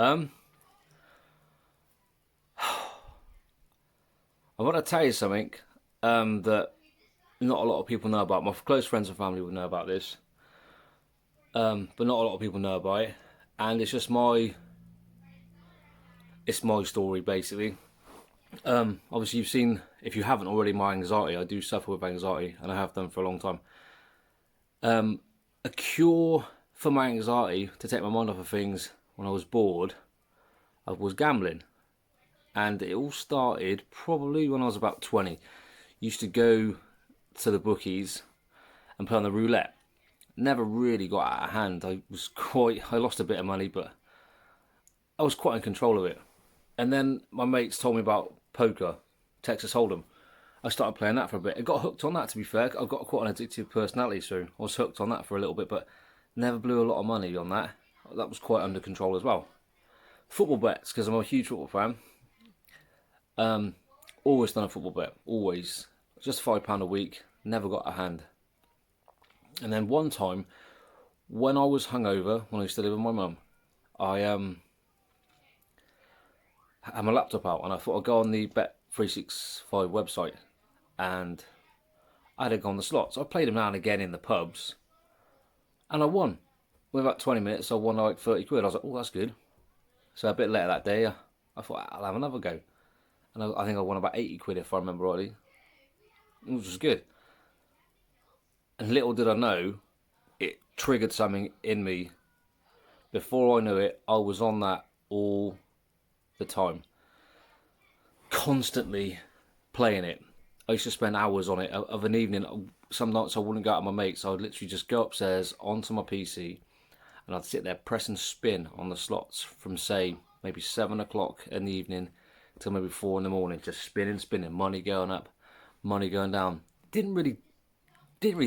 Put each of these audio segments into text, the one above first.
Um, I want to tell you something that not a lot of people know about. My close friends and family would know about this, but not a lot of people know about it. And it's my story basically. Obviously, you've seen, if you haven't already, my anxiety. I do suffer with anxiety, and I have done for a long time. A cure for my anxiety to take my mind off of things when I was bored, I was gambling, and it all started probably when I was about 20. Used to go to the bookies and play on the roulette. Never really got out of hand. I lost a bit of money, but I was quite in control of it. And then my mates told me about poker, Texas Hold'em. I started playing that for a bit. I got hooked on that, to be fair. I've got quite an addictive personality, so I was hooked on that for a little bit, but never blew a lot of money on that. That was quite under control as well. Football bets, because I'm a huge football fan. Always done a football bet, always. Just £5 a week, never got a hand. And then one time, when I was hungover, when I used to live with my mum, I had my laptop out and I thought I'd go on the Bet365 website, and I had to go on the slots. I played them now and again in the pubs, and I won. Within about 20 minutes, I won like 30 quid. I was like, oh, that's good. So a bit later that day, I thought I'll have another go. And I think I won about 80 quid if I remember rightly, which was good. And little did I know, it triggered something in me. Before I knew it, I was on that all the time. Constantly playing it. I used to spend hours on it of an evening. Some nights I wouldn't go out with my mates. I would literally just go upstairs onto my PC and I'd sit there pressing spin on the slots from, say, maybe 7 o'clock in the evening till maybe 4 in the morning, just spinning, money going up, money going down. Didn't really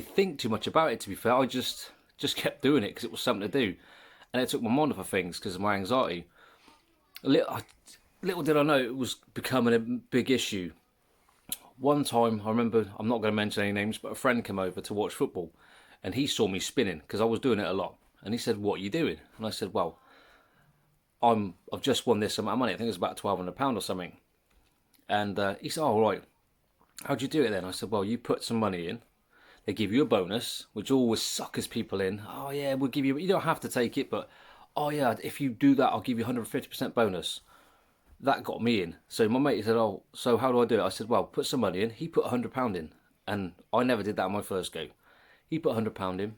think too much about it, to be fair. I just kept doing it because it was something to do, and it took my mind off of things because of my anxiety. Little did I know it was becoming a big issue. One time, I remember, I'm not going to mention any names, but a friend came over to watch football, and he saw me spinning because I was doing it a lot, and he said, "What are you doing?" And I said, "Well, I've just won this amount of money. I think it was about £1,200 or something." And he said, "Oh, right. How'd you do it then?" I said, "Well, you put some money in. They give you a bonus, which always suckers people in. Oh yeah, we'll give you. You don't have to take it, but oh yeah, if you do that, I'll give you 150% bonus." That got me in. So my mate said, "Oh, so how do I do it?" I said, "Well, put some money in." He put £100 in, and I never did that on my first go. He put £100 in,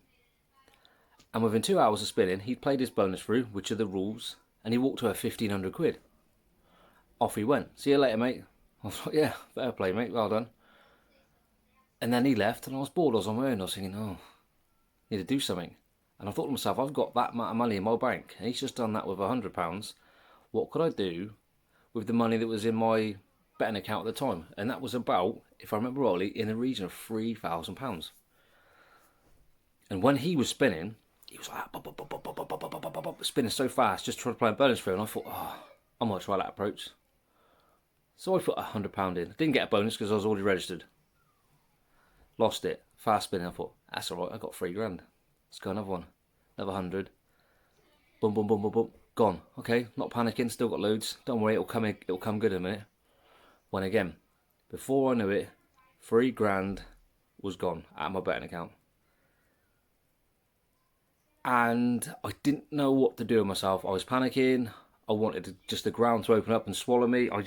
and within 2 hours of spinning, he'd played his bonus through, which are the rules, and he walked away 1,500 quid. Off he went. "See you later, mate." I was like, "Yeah, fair play, mate. Well done." And then he left, and I was bored. I was on my own. I was thinking, oh, I need to do something. And I thought to myself, I've got that amount of money in my bank, and he's just done that with £100. What could I do with the money that was in my betting account at the time? And that was about, if I remember rightly, in the region of £3,000. And when he was spinning, he was like, bop, bop, bop, bop, bop, bop, bop, bop, bop, bop, spinning so fast, just trying to play a bonus through. And I thought, oh, I might try that approach. So I put £100 in. Didn't get a bonus because I was already registered. Lost it. Fast spinning. I thought, that's alright, I got 3 grand. Let's go another one. Another 100. Boom, boom, boom, boom, boom. Gone. Okay, not panicking, still got loads. Don't worry, it'll come good in a minute. When again, before I knew it, 3 grand was gone out of my betting account. And I didn't know what to do with myself. I was panicking. I wanted just the ground to open up and swallow me. I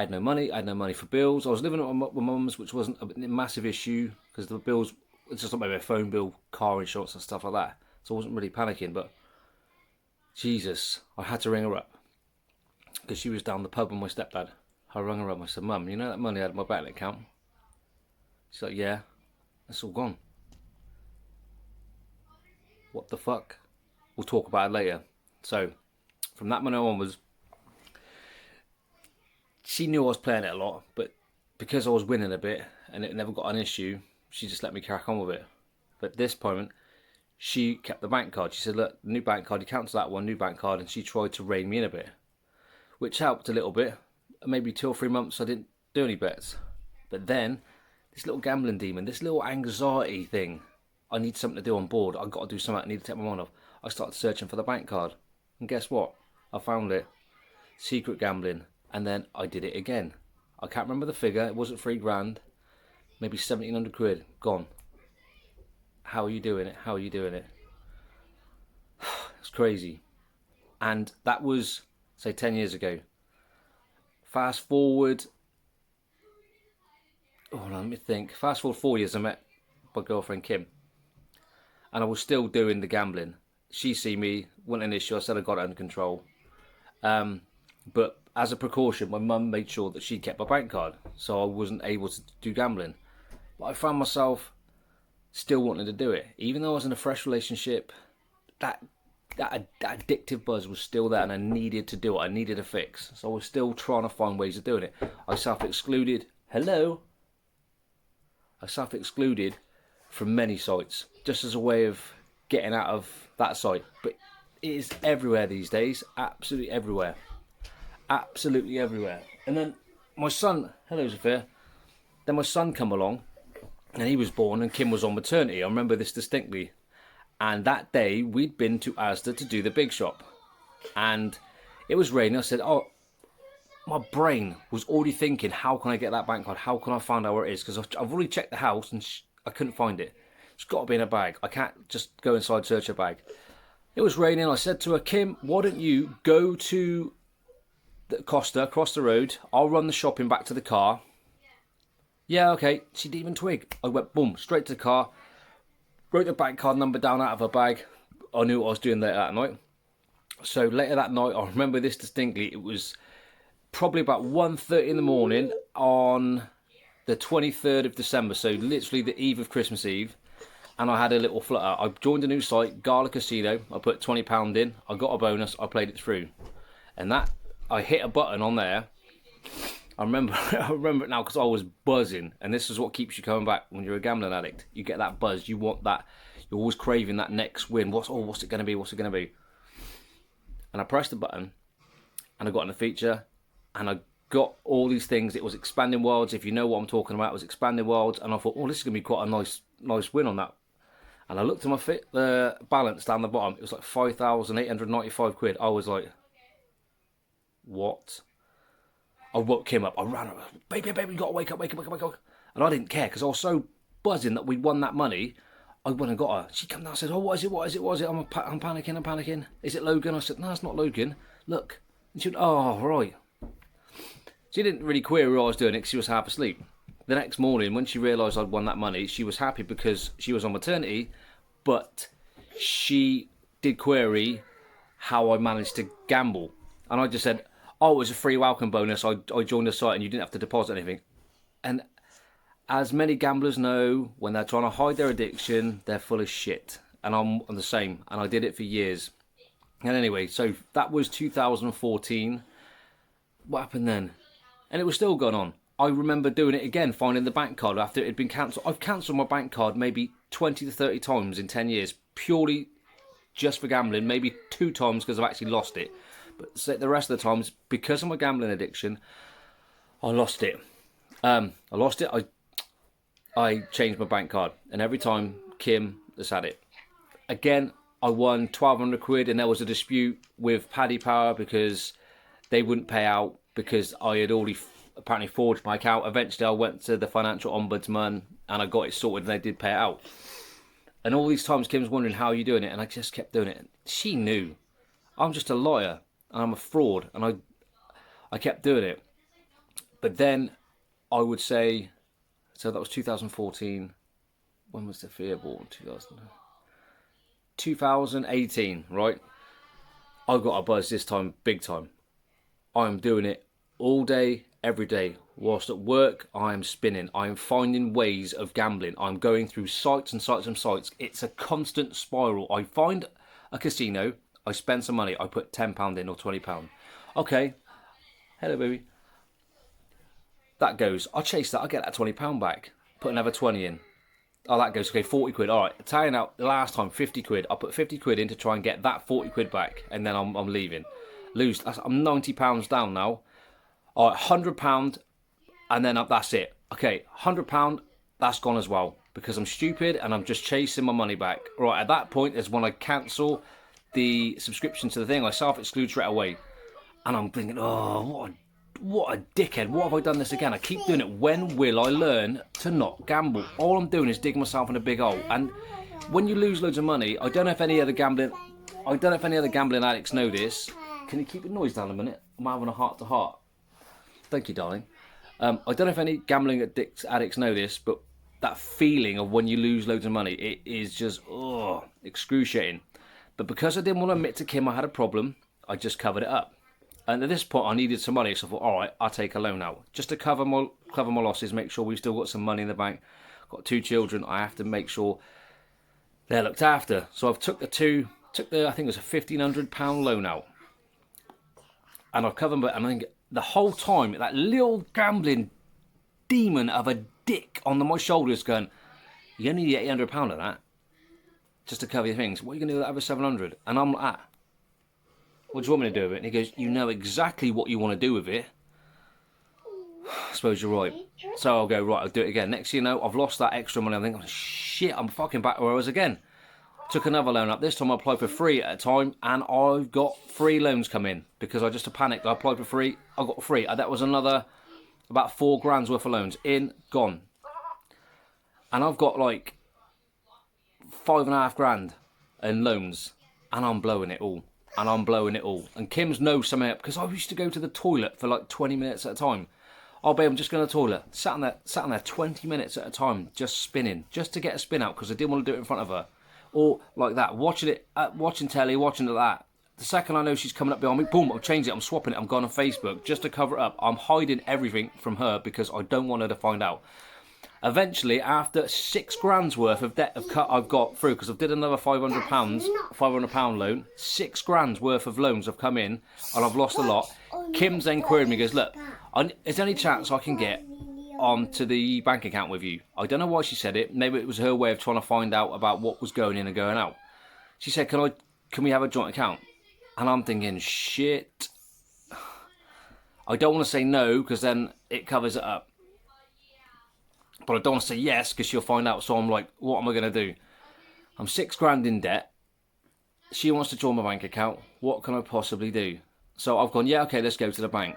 had no money. I had no money for bills. I was living at my mum's, which wasn't a massive issue because the bills, it's just like maybe a phone bill, car insurance and stuff like that. So I wasn't really panicking, but Jesus, I had to ring her up because she was down the pub with my stepdad. I rang her up. I said, "Mum, you know that money I had in my bank account?" She's like, "Yeah, it's all gone." What the fuck? We'll talk about it later. So from that moment onwards, she knew I was playing it a lot, but because I was winning a bit and it never got an issue, she just let me crack on with it. But at this point, she kept the bank card. She said, "Look, new bank card, you cancel that one, new bank card," and she tried to rein me in a bit, which helped a little bit. Maybe 2 or 3 months I didn't do any bets. But then, this little gambling demon, this little anxiety thing, I need something to do on board. I've got to do something, I need to take my mind off. I started searching for the bank card. And guess what? I found it. Secret gambling. And then I did it again. I can't remember the figure. It wasn't 3 grand. Maybe 1,700 quid. Gone. How are you doing it? How are you doing it? It's crazy. And that was, say, 10 years ago. Fast forward. Oh, let me think. Fast forward 4 years, I met my girlfriend Kim. And I was still doing the gambling. She see me, wasn't an issue. I said I got it under control. But as a precaution, my mum made sure that she kept my bank card, so I wasn't able to do gambling. But I found myself still wanting to do it, even though I was in a fresh relationship. That addictive buzz was still there, and I needed to do it. I needed a fix, so I was still trying to find ways of doing it. I self-excluded. Hello. I self-excluded from many sites, just as a way of getting out of that site. But it is everywhere these days, absolutely everywhere. Absolutely everywhere. And then my son, hello Sophia, then my son come along, and he was born, and Kim was on maternity. I remember this distinctly. And that day, we'd been to Asda to do the big shop. And it was raining. I said, oh, my brain was already thinking, how can I get that bank card? How can I find out where it is? Because I've already checked the house, and I couldn't find it. It's got to be in a bag. I can't just go inside, search a bag. It was raining. I said to her, Kim, why don't you go to the Costa, across the road. I'll run the shopping back to the car. Yeah, okay. She didn't even twig. I went, boom, straight to the car. Wrote the bank card number down out of her bag. I knew what I was doing later that night. So later that night, I remember this distinctly. It was probably about 1:30 in the morning on the 23rd of December. So literally the eve of Christmas Eve. And I had a little flutter. I joined a new site, Gala Casino. I put £20 in. I got a bonus. I played it through. And that, I hit a button on there. I remember it now because I was buzzing. And this is what keeps you coming back when you're a gambling addict. You get that buzz. You want that. You're always craving that next win. What's it going to be? What's it going to be? And I pressed the button. And I got in the feature. And I got all these things. It was expanding worlds. If you know what I'm talking about, it was expanding worlds. And I thought, oh, this is going to be quite a nice win on that. And I looked at the balance down the bottom. It was like 5,895 quid. I was like, what? I woke Kim up. I ran up. Baby, you got to wake up. And I didn't care because I was so buzzing that we'd won that money. I went and got her. She came down and said, oh, what is it? I'm panicking. Is it Logan? I said, no, it's not Logan. Look. And she went, oh, right. She didn't really query why I was doing it because she was half asleep. The next morning, when she realised I'd won that money, she was happy because she was on maternity, but she did query how I managed to gamble. And I just said, oh, it was a free welcome bonus. I joined the site and you didn't have to deposit anything. And as many gamblers know, when they're trying to hide their addiction, they're full of shit. And I'm the same. And I did it for years. And anyway, so that was 2014. What happened then? And it was still going on. I remember doing it again, finding the bank card after it had been cancelled. I've cancelled my bank card maybe 20 to 30 times in 10 years, purely just for gambling, maybe 2 times because I've actually lost it. But the rest of the times, because of my gambling addiction, I lost it. I changed my bank card. And every time, Kim has had it. Again, I won 1,200 quid and there was a dispute with Paddy Power because they wouldn't pay out because I had already apparently forged my account. Eventually I went to the financial ombudsman and I got it sorted and they did pay it out. And all these times Kim's wondering how you're doing it and I just kept doing it. She knew. I'm just a liar and I'm a fraud and I kept doing it. But then I would say, so that was 2014. When was Sophia born? 2018, right? I got a buzz this time, big time. I'm doing it all day, every day. Whilst at work, I am spinning. I am finding ways of gambling. I'm going through sites and sites and sites. It's a constant spiral. I find a casino, I spend some money, I put £10 in or £20. Okay, hello baby. That goes, I chase that, I get that £20 back. Put another 20 in. Oh, that goes, okay, 40 quid. All right, tying out the last time, 50 quid. I put 50 quid in to try and get that 40 quid back, and then I'm leaving. I'm £90 down now. All right, £100, and then that's it. Okay, £100, that's gone as well, because I'm stupid and I'm just chasing my money back. Right, at that point is when I cancel the subscription to the thing. I self-exclude straight away. And I'm thinking, oh, what a dickhead. What have I done this again? I keep doing it. When will I learn to not gamble? All I'm doing is digging myself in a big hole. And when you lose loads of money, I don't know if any other gambling addicts know this. Can you keep the noise down a minute? I'm having a heart-to-heart. Thank you, darling. I don't know if any gambling addicts know this, but that feeling of when you lose loads of money, it is just excruciating. But because I didn't want to admit to Kim I had a problem, I just covered it up. And at this point, I needed some money, so I thought, all right, I'll take a loan out just to cover my losses, make sure we've still got some money in the bank. Got 2 children, I have to make sure they're looked after. So I've took the I think it was a £1,500 loan out, and I've covered. I mean, the whole time, that little gambling demon of a dick on my shoulders going, you only need £800 of that just to cover your things. What are you going to do with that other 700? And I'm like, what do you want me to do with it? And he goes, you know exactly what you want to do with it. I suppose you're right. So I'll go, right, I'll do it again. Next thing you know, I've lost that extra money. I'm thinking, oh, shit, I'm fucking back where I was again. Took another loan up. This time I applied for 3 at a time, and I've got 3 loans come in because I just panicked. I applied for 3, I got 3. That was another about 4 grand's worth of loans in, gone. And I've got like 5.5 grand in loans, and I'm blowing it all. And Kim's knows something up because I used to go to the toilet for like 20 minutes at a time. Oh, babe, I'm just going to the toilet. Sat on there 20 minutes at a time, just spinning, just to get a spin out because I didn't want to do it in front of her. Or like that, watching telly, watching that. The second I know she's coming up behind me, boom, I've changed it, I'm swapping it, I'm going on Facebook just to cover it up. I'm hiding everything from her because I don't want her to find out. Eventually, after 6 grand's worth of debt I've got through, because I've did another £500 loan, 6 grand's worth of loans have come in, and I've lost a lot. Kim's then queried me, goes, look, is there any chance I can get onto the bank account with you? I don't know why she said it. Maybe it was her way of trying to find out about what was going in and going out. She said, can we have a joint account? And I'm thinking, shit. I don't want to say no, because then it covers it up. But I don't want to say yes because she'll find out. So I'm like, what am I going to do? I'm 6 grand in debt. She wants to join my bank account. What can I possibly do? So I've gone, yeah, okay, let's go to the bank.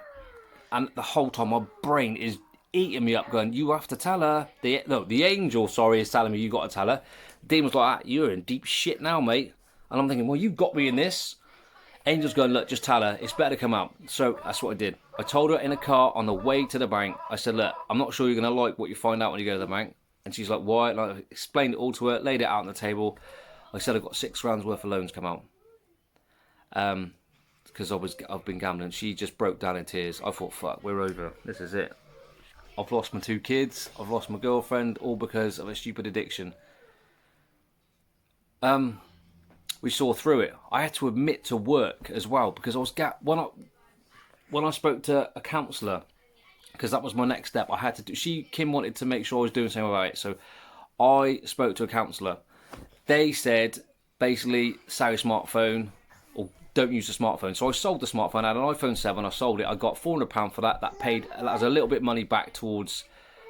And the whole time my brain is eating me up going, you have to tell her. The angel, is telling me you got to tell her. The demon's like, you're in deep shit now, mate. And I'm thinking, well, you've got me in this. Angel's going, look, just tell her. It's better to come out. So that's what I did. I told her in a car on the way to the bank. I said, look, I'm not sure you're going to like what you find out when you go to the bank. And she's like, why? And I explained it all to her, laid it out on the table. I said, I've got 6 grand's worth of loans come out. Because I've been gambling. She just broke down in tears. I thought, fuck, we're over. This is it. I've lost my 2 kids. I've lost my girlfriend, all because of a stupid addiction. We saw through it. I had to admit to work as well because I was when I spoke to a counsellor, because that was my next step. I had to do. Kim wanted to make sure I was doing something about it, so I spoke to a counsellor. They said basically sell your smartphone or don't use the smartphone. So I sold the smartphone. I had an iPhone 7. I sold it. I got £400 for that. That was a little bit of money back towards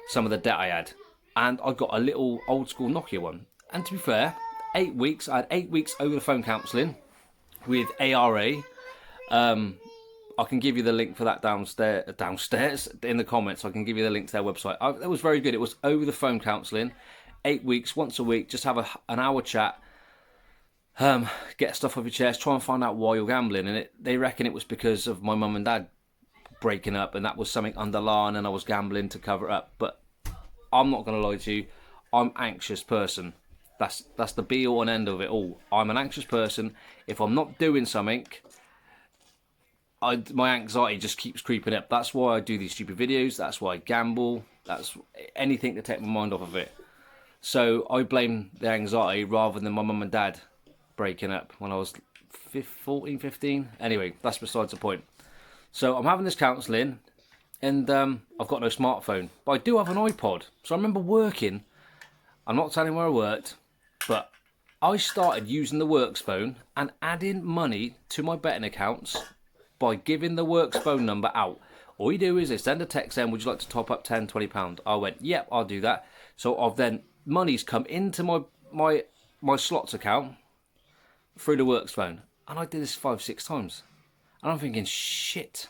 some of the debt I had, and I got a little old school Nokia one. And to be fair, 8 weeks. I had 8 weeks over the phone counselling with ARA. I can give you the link for that downstairs in the comments. I can give you the link to their website. That was very good. It was over the phone counselling, 8 weeks, once a week. Just have an hour chat. Get stuff off your chest. Try and find out why you're gambling. And they reckon it was because of my mum and dad breaking up, and that was something underlying, and I was gambling to cover it up. But I'm not going to lie to you. I'm an anxious person. That's the be all and end of it all. I'm an anxious person. If I'm not doing something, my anxiety just keeps creeping up. That's why I do these stupid videos. That's why I gamble. That's anything to take my mind off of it. So I blame the anxiety rather than my mum and dad breaking up when I was 14, 15. Anyway, that's besides the point. So I'm having this counselling, and I've got no smartphone. But I do have an iPod. So I remember working. I'm not telling where I worked, but I started using the works phone and adding money to my betting accounts by giving the works phone number out. All you do is they send a text saying, would you like to top up £10, £20? I went, yep, I'll do that. So money's come into my slots account through the works phone. And I did this 5, 6 times. And I'm thinking, shit,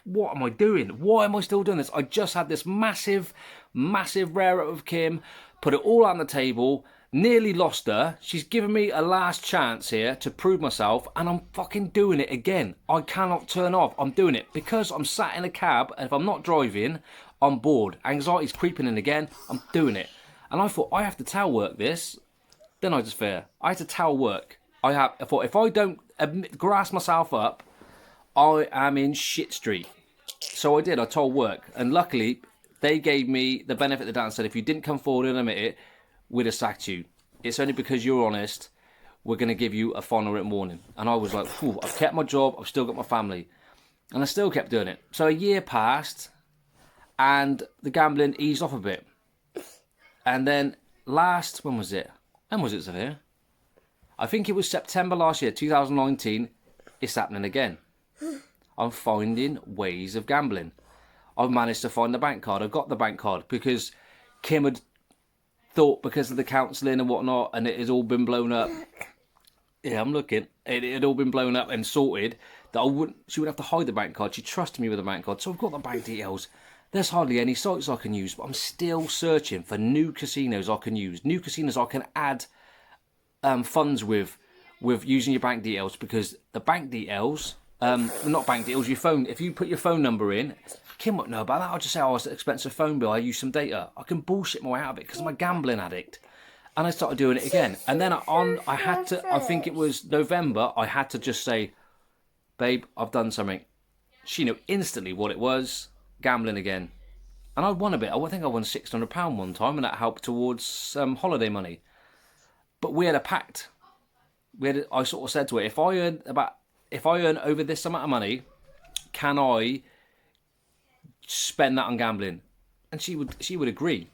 what am I doing? Why am I still doing this? I just had this massive, massive rear up with Kim, put it all on the table, nearly lost her. She's given me a last chance here to prove myself, and I'm fucking doing it again. I cannot turn off. I'm doing it because I'm sat in a cab, and if I'm not driving, I'm bored. Anxiety's creeping in again. I'm doing it. And I thought, I have to tell work this. Then I just fear. I had to tell work. I thought, if I don't grass myself up, I am in shit street. So I did. I told work. And luckily, they gave me the benefit of the doubt and said, if you didn't come forward and admit it, we'd have sacked you. It's only because you're honest, we're going to give you a final written warning. And I was like, I've kept my job. I've still got my family. And I still kept doing it. So a year passed and the gambling eased off a bit. And then when was it? When was it, Zafir? I think it was September last year, 2019. It's happening again. I'm finding ways of gambling. I've managed to find the bank card. I've got the bank card because Kim had thought because of the counselling and whatnot, and it has all been blown up. Yeah, I'm looking. It had all been blown up and sorted that she wouldn't have to hide the bank card. She trusted me with the bank card. So I've got the bank details. There's hardly any sites I can use, but I'm still searching for new casinos I can use. New casinos I can add funds with using your bank details, because the bank details, not bank details, your phone, if you put your phone number in, Kim won't know about that. I'll just say, it's an expensive phone bill, I use some data. I can bullshit my way out of it because I'm a gambling addict. And I started doing it again. And then I had to, I think it was November, I had to just say, babe, I've done something. She knew instantly what it was, gambling again. And I won a bit. I think I won £600 one time, and that helped towards holiday money. But we had a pact. I sort of said to her, if I earn over this amount of money, can I spend that on gambling? And she would agree,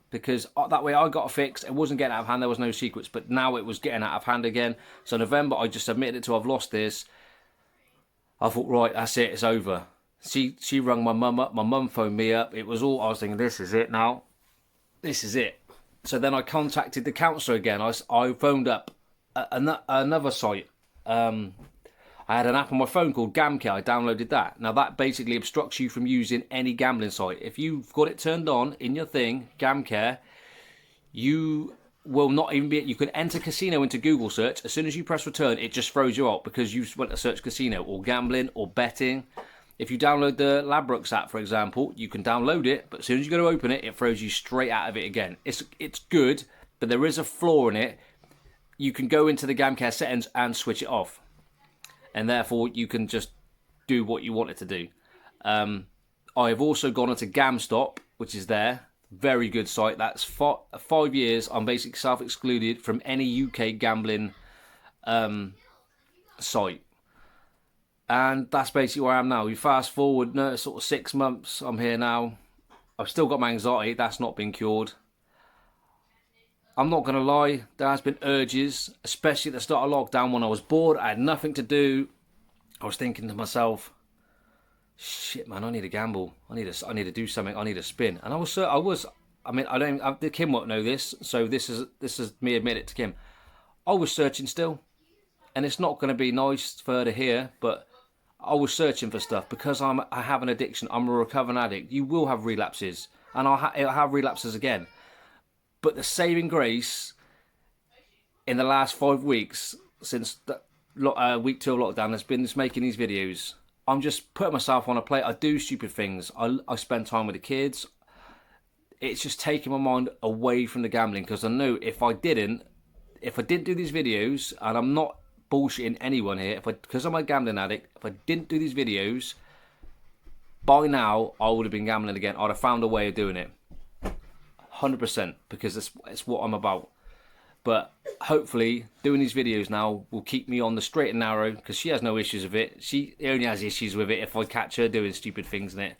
because that way I got fixed. It wasn't getting out of hand. There was no secrets, but now it was getting out of hand again. So November, I just admitted it to, I've lost this. I thought, right, that's it. It's over. She rung my mum up. My mum phoned me up. It was all, I was thinking, this is it now. This is it. So then I contacted the counsellor again. I phoned up another site. I had an app on my phone called GamCare. I downloaded that. Now that basically obstructs you from using any gambling site. If you've got it turned on in your thing, GamCare, you will not even be. You can enter casino into Google search. As soon as you press return, it just throws you out because you went to search casino or gambling or betting. If you download the Ladbrokes app, for example, you can download it, but as soon as you go to open it, it throws you straight out of it again. It's good, but there is a flaw in it. You can go into the GamCare settings and switch it off, and therefore you can just do what you want it to do. I have also gone onto GamStop, which is there. Very good site. That's 5 years. I'm basically self-excluded from any UK gambling site. And that's basically where I am now. You fast forward, sort of 6 months, I'm here now. I've still got my anxiety. That's not been cured. I'm not going to lie. There has been urges, especially at the start of lockdown when I was bored. I had nothing to do. I was thinking to myself, shit, man, I need to gamble. I need to do something. I need to spin. And Kim won't know this, so this is me admit it to Kim. I was searching still. And it's not going to be nice for her to hear, but I was searching for stuff because I have an addiction. I'm a recovering addict. You will have relapses, and I'll have relapses again. But the saving grace in the last 5 weeks since week 2 of lockdown has been just making these videos. I'm just putting myself on a plate. I do stupid things. I spend time with the kids. It's just taking my mind away from the gambling, because I know if I didn't do these videos, and I'm not bullshitting anyone here, because I'm a gambling addict, if I didn't do these videos, by now I would have been gambling again. I'd have found a way of doing it 100%, because it's what I'm about. But hopefully doing these videos now will keep me on the straight and narrow, because she has no issues with it. She only has issues with it if I catch her doing stupid things in it,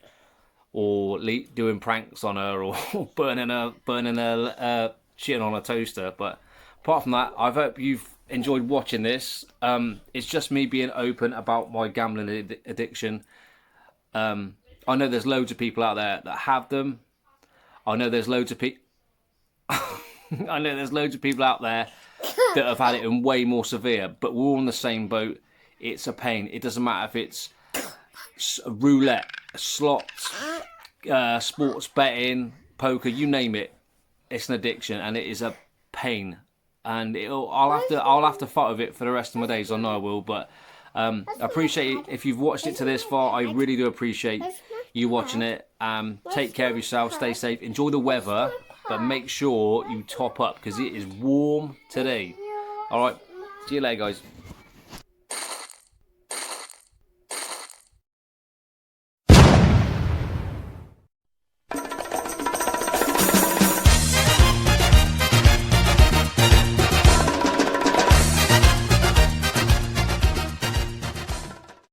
or doing pranks on her, or burning her shitting on a toaster. But apart from that, I hope you've enjoyed watching this. It's just me being open about my gambling addiction. I know there's loads of people out there that have them. I know there's loads of people out there that have had it in way more severe, but we're all in the same boat. It's a pain. It doesn't matter if it's roulette, slots, sports betting, poker, you name it. It's an addiction, and it is a pain. And I'll have to fight with it for the rest of my days. I know I will, but I appreciate it. If you've watched it to this far, I really do appreciate you watching it. Take care of yourself, stay safe, enjoy the weather, but make sure you top up because it is warm today. All right, see you later, guys.